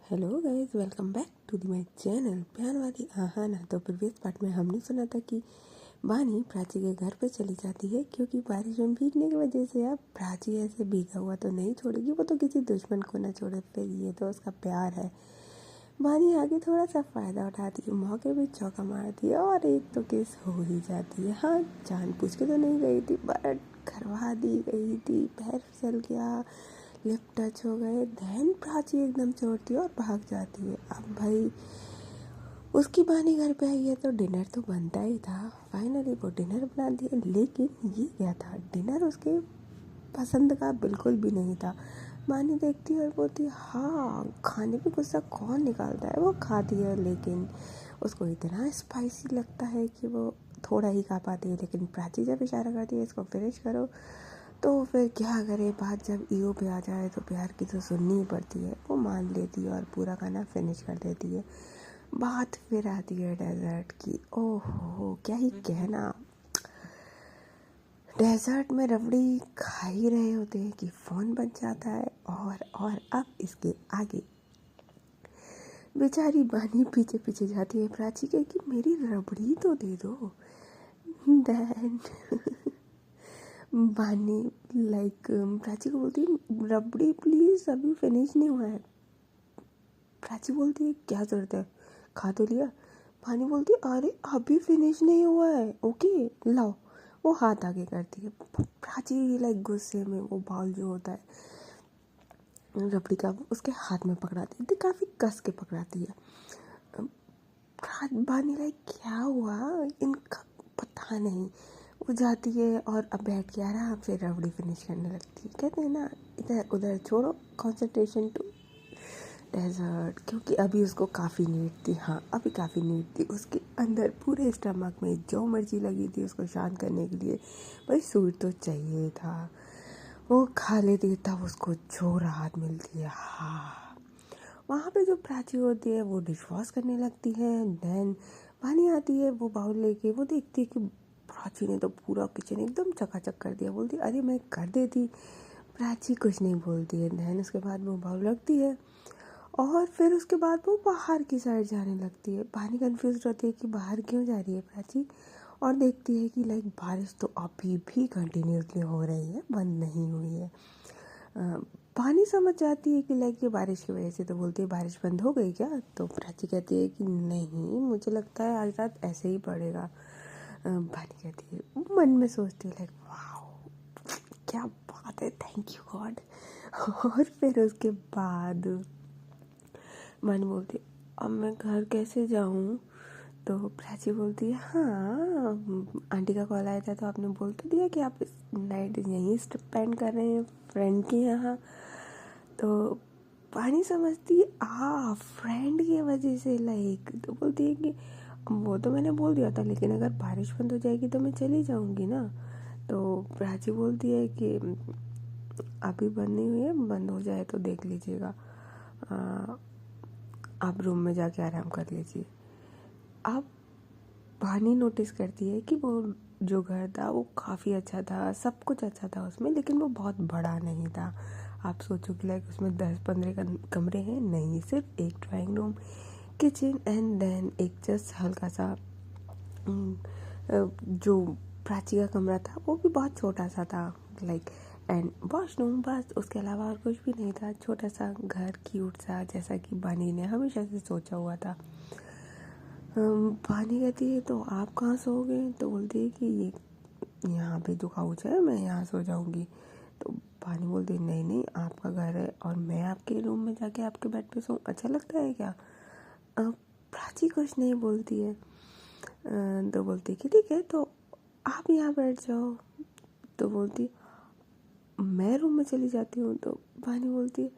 Hello guys, welcome back to the my channel प्यार वाली आहाना। तो प्रीवियस पार्ट में हमने सुना था कि बानी प्राची के घर पे चली जाती है क्योंकि बारिश में भीगने की वजह से अब प्राची ऐसे भीगा हुआ तो नहीं छोड़ेगी, वो तो किसी दुश्मन को ना छोड़े, फिर ये तो उसका प्यार है। बानी आगे थोड़ा सा फ़ायदा उठाती है, मौके पे चौका मारती है और एक तो केस हो ही जाती है। हाँ, जानबूझ के तो नहीं गई थी बट करवा दी गई थी, पैर फिसल गया, लिप टच हो गए, देन प्राची एकदम छोड़ती है और भाग जाती है। अब भाई उसकी बानी घर पे आई है तो डिनर तो बनता ही था। फाइनली वो डिनर बनाती है, लेकिन ये क्या था, डिनर उसके पसंद का बिल्कुल भी नहीं था। बानी देखती है और बोलती है हाँ, खाने पे गुस्सा कौन निकालता है। वो खाती है लेकिन उसको इतना स्पाइसी लगता है कि वो थोड़ा ही खा पाती है। लेकिन प्राची जब इशारा करती है इसको फिनिश करो, तो फिर क्या करे, बात जब ईगो पे आ जाए तो प्यार की तो सुननी ही पड़ती है। वो मान लेती है और पूरा खाना फिनिश कर देती है। बात फिर आती है डेजर्ट की। ओहो, क्या ही कहना, डेजर्ट में रबड़ी खा ही रहे होते हैं कि फ़ोन बज जाता है। और अब इसके आगे बेचारी बानी पीछे पीछे जाती है प्राची के कि मेरी रबड़ी तो दे दो। देन बानी प्राची को बोलती है रबड़ी प्लीज़, अभी फिनिश नहीं हुआ है। प्राची बोलती है क्या ज़रूरत है, खा तो लिया। बानी बोलती है अरे अभी फिनिश नहीं हुआ है, ओके लाओ। वो हाथ आगे करती है। प्राची गुस्से में वो बाउल जो होता है रबड़ी का उसके हाथ में पकड़ाती है, तो काफ़ी कस के पकड़ाती है। बानी क्या हुआ इनका पता नहीं। वो जाती है और अब बैठ के आराम से रबड़ी फिनिश करने लगती है। कहते हैं ना, इधर उधर छोड़ो, कंसंट्रेशन टू डेजर्ट। क्योंकि अभी उसको काफ़ी नीड थी। हाँ, अभी काफ़ी नीड थी उसके अंदर, पूरे स्टमक में जो मर्जी लगी थी उसको शांत करने के लिए। भाई स्वीट तो चाहिए था। वो खा लेती है तब उसको जो राहत मिलती है। हाँ, वहाँ पे जो प्राची होती है वो डिश वॉश करने लगती है। देन पानी आती है, वो बाउल लेके वो देखती है कि प्राची ने तो पूरा किचन एकदम चकाचक कर दिया। बोलती अरे मैं कर देती। प्राची कुछ नहीं बोलती है। देन उसके बाद वो बाउल रखती है और फिर उसके बाद वो बाहर की साइड जाने लगती है। पानी कंफ्यूज रहती है कि बाहर क्यों जा रही है प्राची, और देखती है कि बारिश तो अभी भी कंटिन्यूसली हो रही है, बंद नहीं हुई है। पानी समझ जाती है कि ये बारिश की वजह से, तो बोलती है बारिश बंद हो गई क्या। तो प्राची कहती है कि नहीं, मुझे लगता है आज रात ऐसे ही पड़ेगा। पानी कहती है, मन में सोचती है वाओ क्या बात है, थैंक यू गॉड। और फिर उसके बाद मन बोलती अब मैं घर कैसे जाऊँ। तो प्राची बोलती है हाँ, आंटी का कॉल आया था तो आपने बोल तो दिया कि आप इस नाइट यहीं स्पेंड कर रहे हैं फ्रेंड के यहाँ। तो पानी समझती है फ्रेंड की वजह से। तो बोलती है कि वो तो मैंने बोल दिया था, लेकिन अगर बारिश बंद हो जाएगी तो मैं चली जाऊँगी ना। तो प्राची बोलती है कि अभी बंद नहीं हुई है, बंद हो जाए तो देख लीजिएगा, आप रूम में जाके आराम कर लीजिए। अब पानी नोटिस करती है कि वो जो घर था वो काफ़ी अच्छा था, सब कुछ अच्छा था उसमें, लेकिन वो बहुत बड़ा नहीं था। आप सोचो कि उसमें 10-15 कमरे हैं, नहीं, सिर्फ एक drawing room, kitchen and then एक जस्ट हल्का सा जो प्राची का कमरा था वो भी बहुत छोटा सा था, एंड वॉशरूम, बस उसके अलावा और कुछ भी नहीं था। छोटा सा घर, क्यूट सा, जैसा कि बानी ने हमेशा से सोचा हुआ था। पानी कहती है तो आप कहाँ सोओगे। तो बोलती है कि ये यहाँ पे जो काउच है मैं यहाँ सो जाऊँगी। तो पानी बोलती है नहीं नहीं, आपका घर है और मैं आपके रूम में जाके आपके बेड पे सोऊं, अच्छा लगता है क्या। प्राची कुछ नहीं बोलती है। तो बोलती है कि ठीक है तो आप यहाँ बैठ जाओ। तो बोलती मैं रूम में चली जाती हूँ। तो पानी बोलती है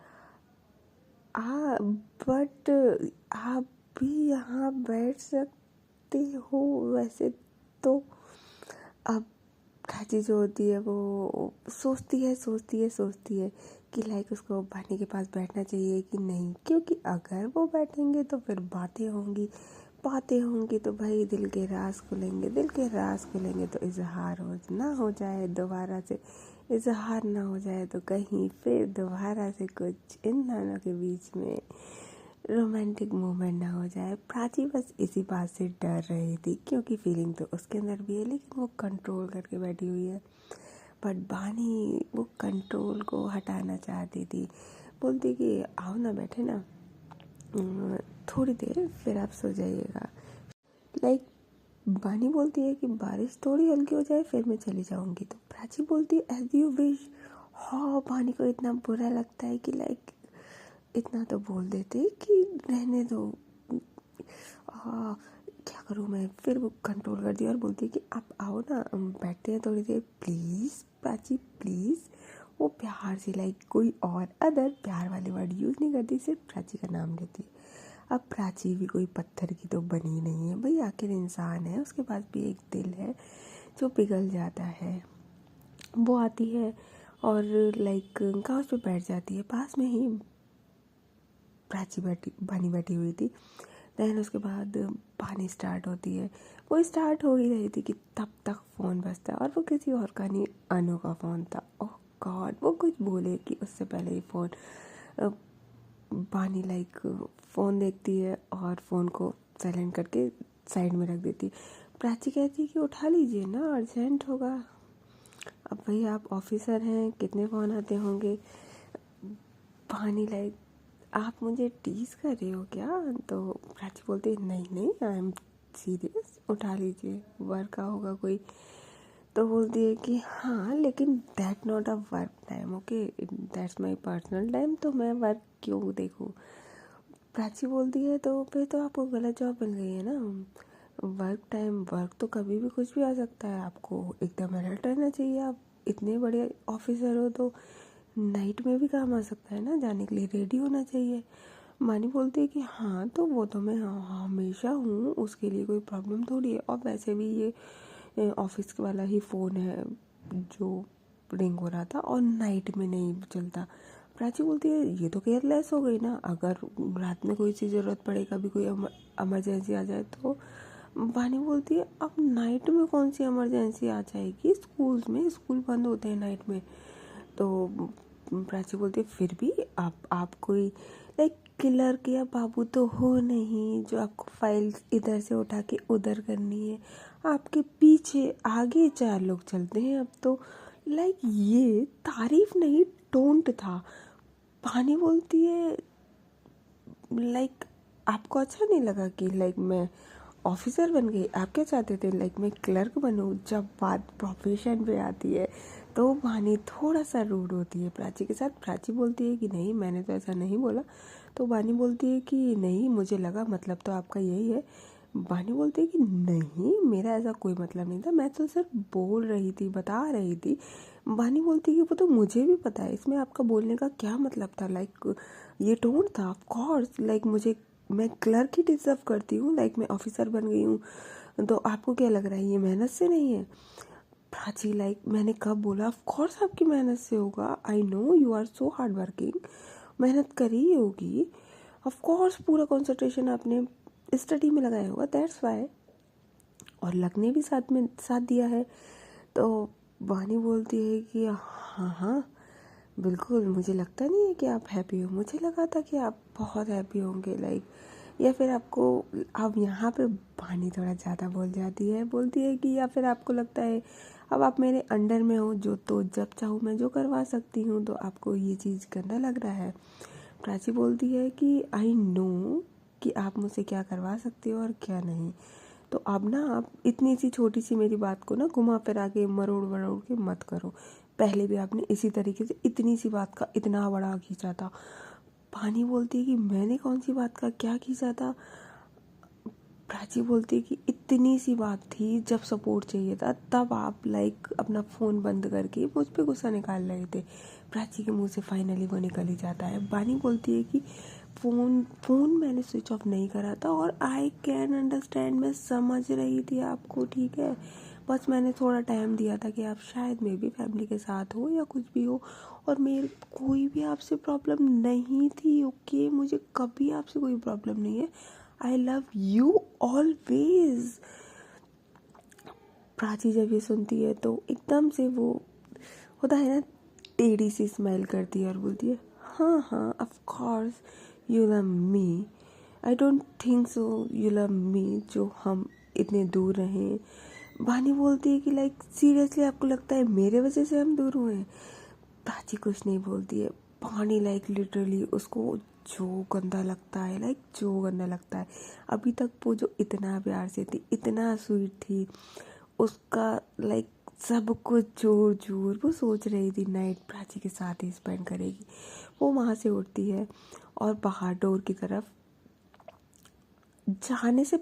बट आप भी यहाँ बैठ सकते हो वैसे तो। अब प्राची जो होती है वो सोचती है कि उसको पानी के पास बैठना चाहिए कि नहीं, क्योंकि अगर वो बैठेंगे तो फिर बातें होंगी तो भाई दिल के राज खुलेंगे तो इजहार हो जाए दोबारा से, इजहार ना हो जाए तो कहीं फिर दोबारा से कुछ इन दोनों के बीच में रोमांटिक मोमेंट ना हो जाए। प्राची बस इसी बात से डर रही थी, क्योंकि फीलिंग तो उसके अंदर भी है लेकिन वो कंट्रोल करके बैठी हुई है। बट बानी वो कंट्रोल को हटाना चाहती थी। बोलती कि आओ ना, बैठे ना थोड़ी देर, फिर आप सो जाइएगा। लाइक बानी बोलती है कि बारिश थोड़ी हल्की हो जाए फिर मैं चली जाऊंगी। तो प्राची बोलती है एज यू विश। हाँ, बानी को इतना बुरा लगता है कि लाइक इतना तो बोल देते कि रहने दो, क्या करूँ मैं। फिर वो कंट्रोल कर दिया और बोलती है कि आप आओ ना, बैठते हैं थोड़ी देर प्लीज़ प्राची प्लीज़। वो प्यार से लाइक कोई और अदर प्यार वाले वर्ड यूज़ नहीं करती, सिर्फ प्राची का नाम लेती है। अब प्राची भी कोई पत्थर की तो बनी नहीं है भाई, आखिर इंसान है, उसके पास भी एक दिल है जो पिघल जाता है। वो आती है और लाइक काउच पे बैठ जाती है, पास में ही प्राची बानी बैठी हुई थी। दैन उसके बाद पानी स्टार्ट होती है। वो स्टार्ट हो ही रही थी कि तब तक फ़ोन बजता है और वो किसी और का नहीं, अनु का फ़ोन था। ओह गॉड, वो कुछ बोले कि उससे पहले ही फ़ोन बानी लाइक फ़ोन देखती है और फ़ोन को साइलेंट करके साइड में रख देती है। प्राची कहती है कि उठा लीजिए ना, अर्जेंट होगा। अब भाई आप ऑफिसर हैं, कितने फ़ोन आते होंगे। बानी लाइक आप मुझे टीज कर रहे हो क्या। तो प्राची बोलती है नहीं नहीं, आई एम सीरियस, उठा लीजिए, वर्क का होगा कोई। तो बोलती है कि हाँ लेकिन that not a work time, okay that's my personal time, तो मैं वर्क क्यों देखूँ। प्राची बोलती है तो फिर तो आपको गलत जॉब मिल गई है ना। वर्क टाइम, वर्क तो कभी भी कुछ भी आ सकता है, आपको एकदम अलर्ट रहना चाहिए। आप इतने बड़े ऑफिसर हो तो नाइट में भी काम आ सकता है ना, जाने के लिए रेडी होना चाहिए। मानी बोलती है कि हाँ तो वो तो मैं हमेशा हूँ, उसके लिए कोई प्रॉब्लम थोड़ी है। और वैसे भी ये ऑफिस वाला ही फ़ोन है जो रिंग हो रहा था और नाइट में नहीं चलता। प्राची बोलती है ये तो केयरलेस हो गई ना, अगर रात में कोई सी ज़रूरत पड़े, कभी कोई इमरजेंसी आ जाए तो। बानी बोलती है अब नाइट में कौन सी इमरजेंसी आ जाएगी, स्कूल्स में स्कूल बंद होते हैं नाइट में। तो प्राची बोलती है फिर भी आप कोई लाइक क्लर्क या बाबू तो हो नहीं जो आपको फाइल इधर से उठा के उधर करनी है। आपके पीछे आगे 4 लोग चलते हैं अब तो। लाइक ये तारीफ नहीं, टोंट था। पानी बोलती है लाइक आपको अच्छा नहीं लगा कि लाइक मैं ऑफिसर बन गई, आप क्या चाहते थे लाइक मैं क्लर्क बनूं। जब बात प्रोफेशन पे आती है तो वानी थोड़ा सा रूड होती है प्राची के साथ। प्राची बोलती है कि नहीं मैंने तो ऐसा नहीं बोला। तो वानी बोलती है कि नहीं मुझे लगा मतलब तो आपका यही है। वानी बोलती है कि नहीं मेरा ऐसा कोई मतलब नहीं था, मैं तो सिर्फ बोल रही थी, बता रही थी। वानी बोलती है कि वो तो मुझे भी पता है, इसमें आपका बोलने का क्या मतलब था। लाइक ये टोन था ऑफ कोर्स, लाइक मुझे मैं क्लर्क ही डिजर्व करती हूँ, लाइक मैं ऑफिसर बन गई हूँ। तो आपको क्या लग रहा है ये मेहनत से नहीं है। प्राची लाइक मैंने कब बोला, ऑफ कोर्स आपकी मेहनत से होगा, I know you are so hard working, मेहनत करी ही होगी। ऑफ कोर्स पूरा कंसंट्रेशन आपने स्टडी में लगाया होगा, दैट्स वाई। और लक ने भी साथ दिया है। तो वानी बोलती है कि हाँ हाँ बिल्कुल, मुझे लगता नहीं है कि आप हैप्पी हो, मुझे लगा था कि आप बहुत हैप्पी होंगे लाइक, या फिर आपको, अब यहाँ पे वानी थोड़ा ज़्यादा बोल जाती है। बोलती है कि या फिर आपको लगता है अब आप मेरे अंडर में हो, जो तो जब चाहूँ मैं जो करवा सकती हूँ, तो आपको ये चीज़ गंदा लग रहा है। प्राची बोलती है कि आई नो कि आप मुझसे क्या करवा सकते हो और क्या नहीं। तो अब ना आप इतनी सी छोटी सी मेरी बात को ना घुमा फिरा के मरोड़ वरोड़ के मत करो। पहले भी आपने इसी तरीके से इतनी सी बात का इतना बड़ा खींचा था। पानी बोलती है कि मैंने कौन सी बात का क्या खींचा था। प्राची बोलती है कि इतनी सी बात थी, जब सपोर्ट चाहिए था तब आप लाइक अपना फ़ोन बंद करके मुझ पे गुस्सा निकाल रहे थे। प्राची के मुंह से फाइनली वो निकल ही जाता है। बानी बोलती है कि फ़ोन मैंने स्विच ऑफ नहीं करा था और आई कैन अंडरस्टैंड, मैं समझ रही थी आपको, ठीक है, बस मैंने थोड़ा टाइम दिया था कि आप शायद मे भी फैमिली के साथ हो या कुछ भी हो, और मेरे कोई भी आपसे प्रॉब्लम नहीं थी, ओके मुझे कभी आपसे कोई प्रॉब्लम नहीं है, I love you always. Prachi जब ये सुनती है तो एकदम से वो होता है ना, टेढ़ी सी स्माइल करती है और बोलती है हाँ हाँ of course you love me, I don't think so you love me, जो हम इतने दूर रहें। बानी बोलती है कि लाइक सीरियसली आपको लगता है मेरे वजह से हम दूर हुए हैं? प्राची कुछ नहीं बोलती है। पानी लाइक लिटरली उसको जो गंदा लगता है, लाइक जो गंदा लगता है। अभी तक वो जो इतना प्यार से थी, इतना स्वीट थी, उसका लाइक सब कुछ जोर जोर वो सोच रही थी नाइट प्राची के साथ ही स्पेंड करेगी। वो वहाँ से उठती है और बाहर डोर की तरफ जाने से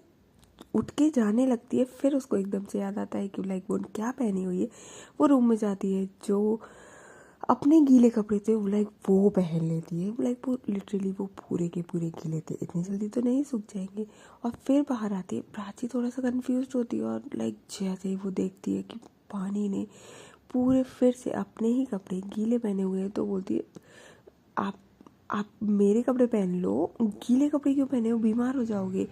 उठ के जाने लगती है। फिर उसको एकदम से याद आता है कि लाइक वो क्या पहनी हुई है। वो रूम में जाती है, जो अपने गीले कपड़े थे वो लाइक वो पहन लेती है। लाइक वो लिटरली वो पूरे के पूरे गीले थे, इतनी जल्दी तो नहीं सूख जाएंगे। और फिर बाहर आती है। प्राची थोड़ा सा कंफ्यूज होती है और लाइक जैसे ही वो देखती है कि पानी ने पूरे फिर से अपने ही कपड़े गीले पहने हुए हैं, तो बोलती है आप मेरे कपड़े पहन लो, गीले कपड़े क्यों पहने हो, बीमार हो जाओगे।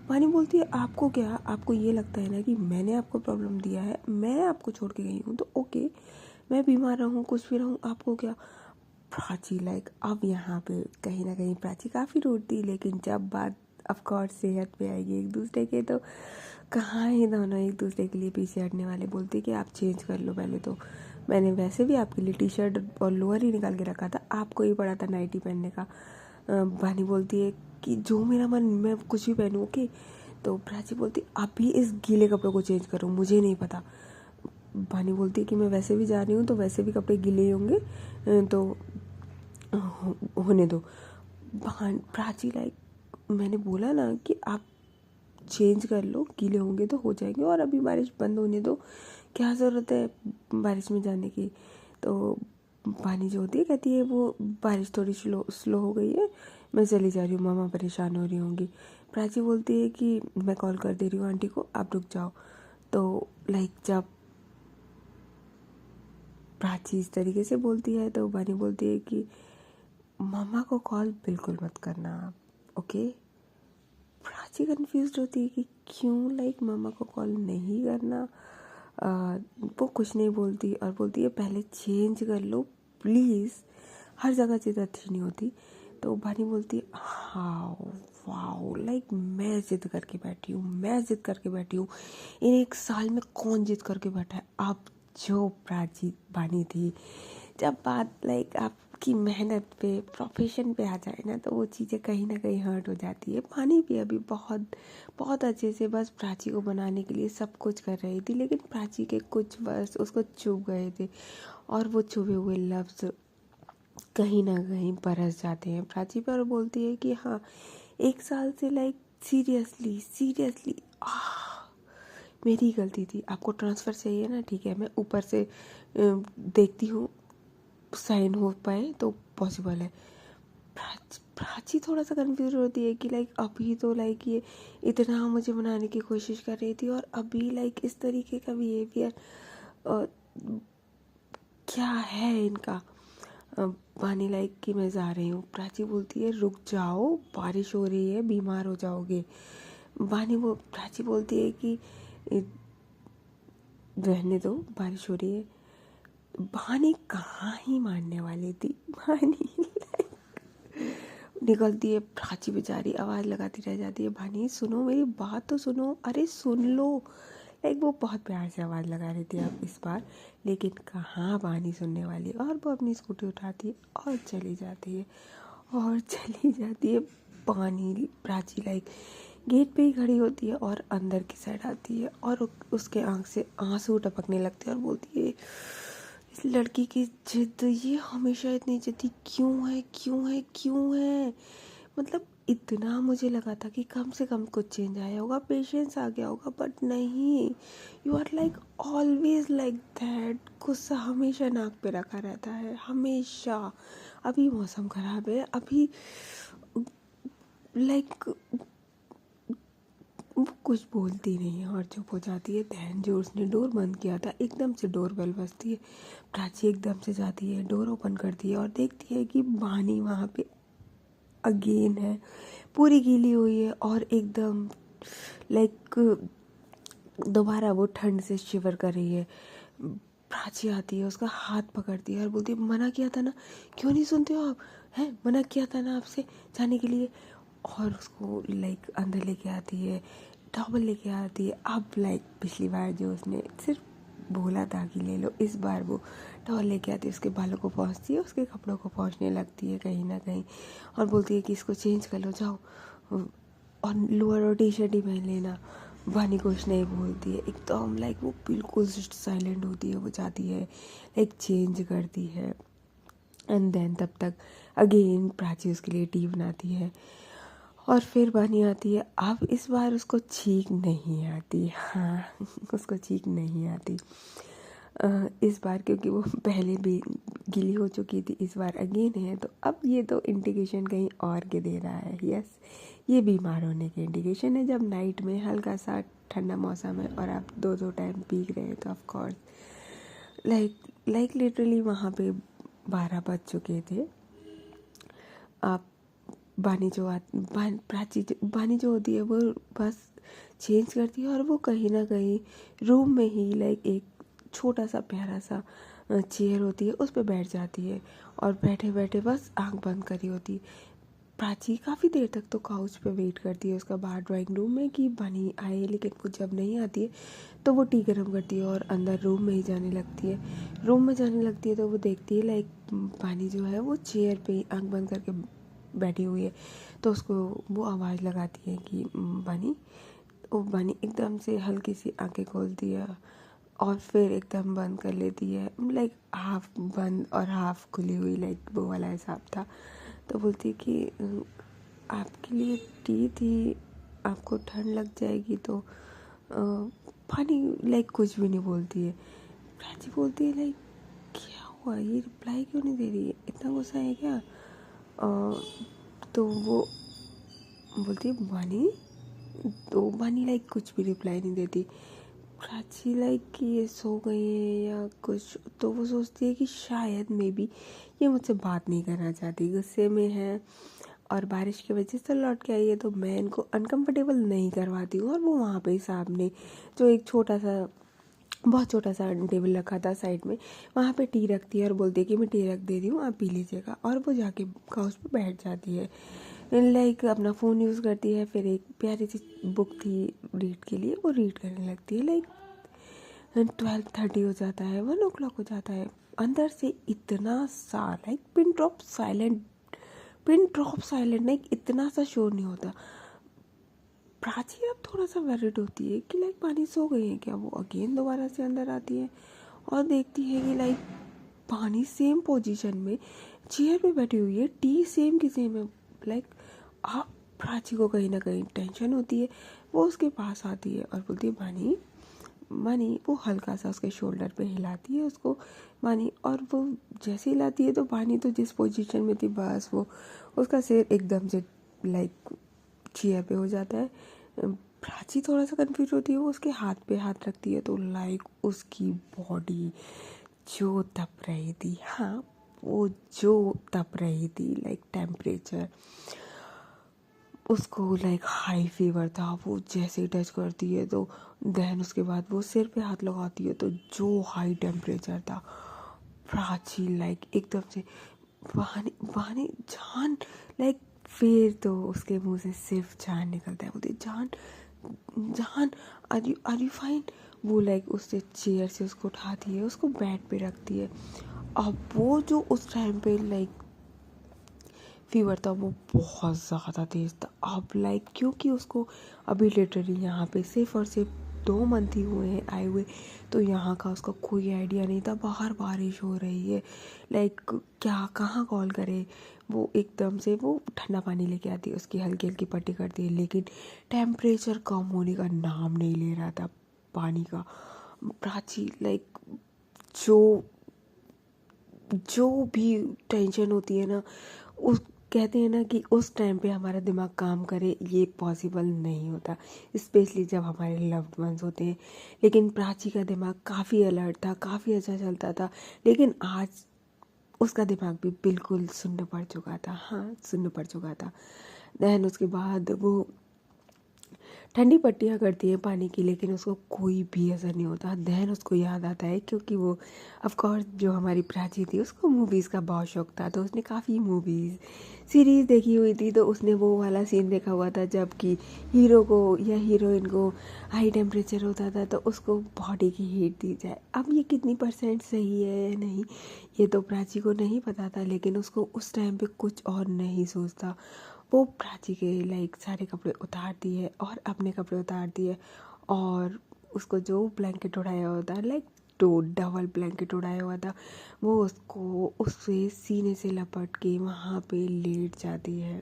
पानी बोलती है आपको क्या, आपको ये लगता है ना कि मैंने आपको प्रॉब्लम दिया है, मैं आपको छोड़ के गई हूँ तो ओके, मैं बीमार रहूँ कुछ भी रहूँ, आपको क्या। प्राची लाइक अब यहाँ पे कहीं ना कहीं प्राची काफ़ी रोती, लेकिन जब बात ऑफकोर्स सेहत पे आएगी एक दूसरे के, तो कहाँ ही दोनों एक दूसरे के लिए पीछे हटने वाले। बोलते कि आप चेंज कर लो पहले, तो मैंने वैसे भी आपके लिए टी शर्ट और लोअर ही निकाल के रखा था, आपको ही पड़ा था नाइटी पहनने का। बानी बोलती है कि जो मेरा मन, मैं कुछ भी पहनूँ ओके। तो प्राची बोलती अभी इस गीले कपड़ों को चेंज करो, मुझे नहीं पता। बानी बोलती है कि मैं वैसे भी जा रही हूँ तो वैसे भी कपड़े गीले ही होंगे, तो होने दो। प्राची लाइक मैंने बोला ना कि आप चेंज कर लो, गीले होंगे तो हो जाएंगे, और अभी बारिश बंद होने दो, क्या ज़रूरत है बारिश में जाने की। तो पानी जो होती है कहती है वो बारिश थोड़ी स्लो हो गई है, मैं चली जा रही हूँ, मामा परेशान हो रही होंगी। प्राची बोलती है कि मैं कॉल कर दे रही हूँ आंटी को, आप रुक जाओ। तो लाइक जब प्राची इस तरीके से बोलती है तो बानी बोलती है कि मामा को कॉल बिल्कुल मत करना आप, ओके। प्राची कंफ्यूज होती है कि क्यों लाइक मामा को कॉल नहीं करना। वो कुछ नहीं बोलती और बोलती है पहले चेंज कर लो प्लीज़, हर जगह चीज़ अच्छी नहीं होती। तो बानी बोलती है हाँ वाओ, लाइक मैं जिद करके बैठी हूँ, मैं जिद करके बैठी हूँ, इन 1 साल में कौन जिद करके बैठा है। अब जो प्राची बानी थी, जब बात लाइक आपकी मेहनत पे, प्रोफेशन पे आ जाए ना, तो वो चीज़ें कहीं ना कहीं हर्ट हो जाती है। पानी भी अभी बहुत बहुत अच्छे से बस प्राची को बनाने के लिए सब कुछ कर रही थी, लेकिन प्राची के कुछ वर्ड्स उसको चुभ गए थे, और वो चुभे हुए लफ्ज़ कहीं ना कहीं बरस जाते हैं प्राची पर। बोलती है कि हाँ 1 साल से लाइक सीरियसली सीरियसली मेरी गलती थी। आपको ट्रांसफ़र चाहिए ना, ठीक है, मैं ऊपर से देखती हूँ साइन हो पाए तो पॉसिबल है। प्राची थोड़ा सा कंफ्यूज होती है कि लाइक अभी तो लाइक ये इतना मुझे मनाने की कोशिश कर रही थी, और अभी लाइक इस तरीके का बिहेवियर क्या है इनका। पानी लाइक कि मैं जा रही हूँ। प्राची बोलती है रुक जाओ, बारिश हो रही है, बीमार हो जाओगे। प्राची बोलती है कि रहने दो, बारिश हो रही है। बानी कहाँ ही मानने वाली थी। बानी निकलती है, प्राची बेचारी आवाज़ लगाती रह जाती है, बानी सुनो मेरी बात तो सुनो, अरे सुन लो। लाइक वो बहुत प्यार से आवाज़ लगा रही थी अब इस बार, लेकिन कहाँ बानी सुनने वाली। और वो अपनी स्कूटी उठाती है और चली जाती है, और चली जाती है। पानी प्राची लाइक गेट पे ही खड़ी होती है और अंदर की साइड आती है, और उसके आँख से आंसू टपकने लगते हैं, और बोलती है इस लड़की की जिद, ये हमेशा इतनी जिद्दी क्यों है, क्यों है, क्यों है। मतलब इतना मुझे लगा था कि कम से कम कुछ चेंज आया होगा, पेशेंस आ गया होगा, बट नहीं, you are like always like that. गुस्सा हमेशा नाक पे रखा रहता है, हमेशा। अभी मौसम ख़राब है, अभी लाइक वो कुछ बोलती नहीं है और चुप हो जाती है। ध्यान जो उसने डोर बंद किया था, एकदम से डोर बेल बजती है। प्राची एकदम से जाती है, डोर ओपन करती है और देखती है कि बानी वहाँ पे अगेन है, पूरी गीली हुई है, और एकदम लाइक दोबारा वो ठंड से शिवर कर रही है। प्राची आती है, उसका हाथ पकड़ती है और बोलती है मना किया था ना, क्यों नहीं सुनते हो आप, हैं मना किया था ना आपसे जाने के लिए। और उसको लाइक अंदर लेके आती है, टॉवल लेके आती है। अब लाइक पिछली बार जो उसने सिर्फ बोला था कि ले लो, इस बार वो टॉवल लेके आती है, उसके बालों को पोंछती है, उसके कपड़ों को पोंछने लगती है कहीं ना कहीं, और बोलती है कि इसको चेंज कर लो, जाओ और लोअर और टी शर्ट ही पहन लेना। वानी कुछ नहीं बोलती है, एकदम लाइक वो बिल्कुल साइलेंट होती है। वो जाती है लाइक चेंज करती है, एंड देन तब तक अगेन प्राची उसके लिए टी बनाती है, और फिर वानी आती है। अब इस बार उसको छींक नहीं आती, हाँ उसको छींक नहीं आती इस बार, क्योंकि वो पहले भी गीली हो चुकी थी, इस बार अगेन है। तो अब ये तो इंडिकेशन कहीं और के दे रहा है। यस, ये बीमार होने के इंडिकेशन है। जब नाइट में हल्का सा ठंडा मौसम है और आप दो टाइम पी रहे हैं, तो ऑफ कोर्स लाइक लिटरली वहाँ पे 12 बज चुके थे। आप बानी जो होती है वो बस चेंज करती है, और वो कहीं ना कहीं रूम में ही लाइक एक छोटा सा प्यारा सा चेयर होती है, उस पर बैठ जाती है, और बैठे बैठे बस आंख बंद करी होती है। प्राची काफ़ी देर तक तो काउच पे वेट करती है उसका बाहर ड्राइंग रूम में कि बानी आए, लेकिन वो जब नहीं आती है तो वो टी गर्म करती है और अंदर रूम में ही जाने लगती है। रूम में जाने लगती है तो वो देखती है लाइक बानी जो है वो चेयर पे आंख बंद करके बैठी हुई है। तो उसको वो आवाज़ लगाती है कि बानी। वो बानी एकदम से हल्की सी आंखें खोलती है और फिर एकदम बंद कर लेती है, लाइक हाफ बंद और हाफ खुली हुई, लाइक वो वाला हिसाब था। तो बोलती है कि आपके लिए टी थी, आपको ठंड लग जाएगी तो पानी, लाइक कुछ भी नहीं बोलती है। प्राची बोलती है लाइक क्या हुआ, ये रिप्लाई क्यों नहीं दे रही है, इतना गुस्सा है क्या? तो वो बोलती है बानी, तो बानी लाइक कुछ भी रिप्लाई नहीं देती। प्राची लाइक कि ये सो गई है या कुछ, तो वो सोचती है कि शायद मे बी ये मुझसे बात नहीं करना चाहती, गुस्से में है और बारिश की वजह से लौट के आई है, तो मैं इनको अनकंफर्टेबल नहीं करवाती हूँ। और वो वहाँ पे सामने जो एक बहुत छोटा सा टेबल रखा था साइड में, वहाँ पे टी रखती है और बोलती है कि मैं टी रख दे रही हूँ, आप पी लीजिएगा। और वो जाके काउच पे बैठ जाती है, लाइक अपना फ़ोन यूज़ करती है। फिर एक प्यारी सी बुक थी रीड के लिए, वो रीड करने लगती है। लाइक 12:30 हो जाता है, 1 o'clock हो जाता है। अंदर से इतना सा like pin drop silent, like इतना सा शोर नहीं होता। प्राची अब थोड़ा सा वरिड होती है कि लाइक पानी सो गई है क्या। वो अगेन दोबारा से अंदर आती है और देखती है कि लाइक पानी सेम पोजीशन में चेयर पे बैठी हुई है, टी सेम की सेम है। लाइक अब प्राची को कहीं ना कहीं टेंशन होती है। वो उसके पास आती है और बोलती है मानी मानी। वो हल्का सा उसके शोल्डर पे हिलाती है उसको, मानी। और वो जैसे हिलाती है तो पानी तो जिस पोजीशन में थी बस वो उसका सिर एकदम से लाइक चेयर पे हो जाता है। प्राची थोड़ा सा कंफ्यूज होती है, वो उसके हाथ पे हाथ रखती है तो लाइक उसकी बॉडी जो तप रही थी, हाँ वो जो तप रही थी, लाइक टेम्परेचर उसको लाइक हाई फीवर था। वो जैसे ही टच करती है तो देन उसके बाद वो सिर पे हाथ लगाती है तो जो हाई टेम्परेचर था, प्राची लाइक एकदम से बहाने जान, लाइक फिर तो उसके मुंह से सिर्फ जान निकलता है। बोलती जान जान, आर यू फाइन। वो लाइक उससे चेयर से उसको उठाती है, उसको बेड पे रखती है। अब वो जो उस टाइम पे लाइक फीवर था वो बहुत ज़्यादा तेज़ था। अब लाइक क्योंकि उसको अभी लिटरली यहाँ पे सिर्फ और सिर्फ 2 मंथ ही हुए हैं आए हुए, तो यहाँ का उसका कोई आइडिया नहीं था। बाहर बारिश हो रही है, लाइक क्या कहाँ कॉल करे। वो एकदम से वो ठंडा पानी लेके आती है, उसकी हल्की हल्की पट्टी करती है, लेकिन टेम्परेचर कम होने का नाम नहीं ले रहा था पानी का। प्राची लाइक जो जो भी टेंशन होती है ना, उस कहते हैं ना कि उस टाइम पे हमारा दिमाग काम करे, ये पॉसिबल नहीं होता, स्पेशली जब हमारे लव्ड वंस होते हैं। लेकिन प्राची का दिमाग काफ़ी अलर्ट था, काफ़ी अच्छा चलता था, लेकिन आज उसका दिमाग भी बिल्कुल सुन्न पड़ चुका था, हाँ सुन्न पड़ चुका था। दैन उसके बाद वो ठंडी पट्टियाँ करती है पानी की, लेकिन उसको कोई भी असर नहीं होता। देन उसको याद आता है, क्योंकि वो ऑफ कोर्स जो हमारी प्राची थी उसको मूवीज़ का बहुत शौक था, तो उसने काफ़ी मूवीज़ सीरीज़ देखी हुई थी। तो उसने वो वाला सीन देखा हुआ था जब कि हीरो को या हीरोइन को हाई टेम्परेचर होता था तो उसको बॉडी की हीट दी जाए। अब ये कितनी % सही है या नहीं ये तो प्राची को नहीं पता था, लेकिन उसको उस टाइम पे कुछ और नहीं सोचता। वो प्राची के लाइक सारे कपड़े उतार दिए और अपने कपड़े उतार दिए, और उसको जो ब्लैंकेट उड़ाया हुआ था, लाइक दो डबल ब्लैंकेट उड़ाया हुआ था, वो उसको उससे सीने से लपट के वहाँ पे लेट जाती है।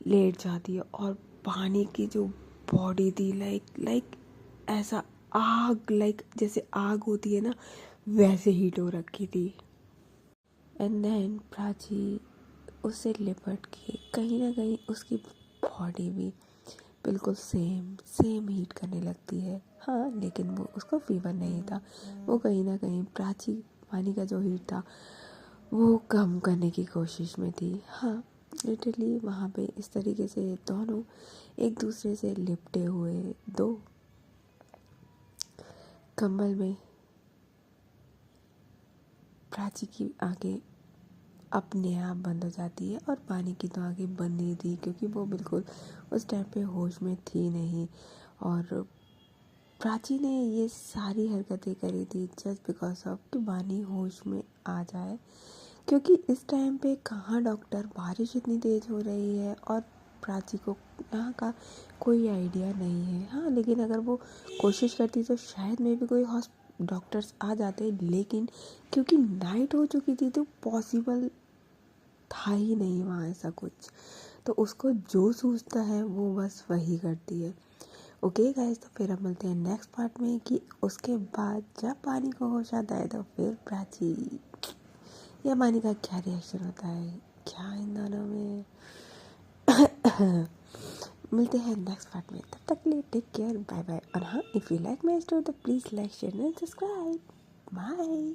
लेट जाती है और पानी की जो बॉडी थी लाइक ऐसा आग, लाइक जैसे आग होती है ना वैसे हीट हो रखी थी। एंड देन प्राची उससे लिपट के कहीं ना कहीं उसकी बॉडी भी बिल्कुल सेम हीट करने लगती है। हाँ, लेकिन वो उसको फीवर नहीं था, वो कहीं ना कहीं प्राची पानी का जो हीट था वो कम करने की कोशिश में थी। हाँ, लिटरली वहाँ पे इस तरीके से दोनों एक दूसरे से लिपटे हुए दो कंबल में प्राची की आंखें अपने आप बंद हो जाती है, और पानी की तो आंखें बंद नहीं थी क्योंकि वो बिल्कुल उस टाइम पे होश में थी नहीं। और प्राची ने ये सारी हरकतें करी थी जस्ट बिकॉज ऑफ कि पानी होश में आ जाए, क्योंकि इस टाइम पे कहाँ डॉक्टर, बारिश इतनी तेज़ हो रही है और प्राची को यहाँ का कोई आइडिया नहीं है। हाँ, लेकिन अगर वो कोशिश करती तो शायद में भी कोई डॉक्टर्स आ जाते, लेकिन क्योंकि नाइट हो चुकी थी तो पॉसिबल था ही नहीं वहाँ ऐसा कुछ। तो उसको जो सूझता है वो बस वही करती है। ओके गाइस, तो फिर हम मिलते हैं नेक्स्ट पार्ट में कि उसके बाद जब पानी को होश आता है तो फिर प्राची या पानी का क्या रिएक्शन होता है, क्या इन दोनों में। मिलते हैं नेक्स्ट पार्ट में, तब तक के लिए टेक केयर, बाय बाय। और हाँ, if you like my story तो please like share and subscribe. Bye.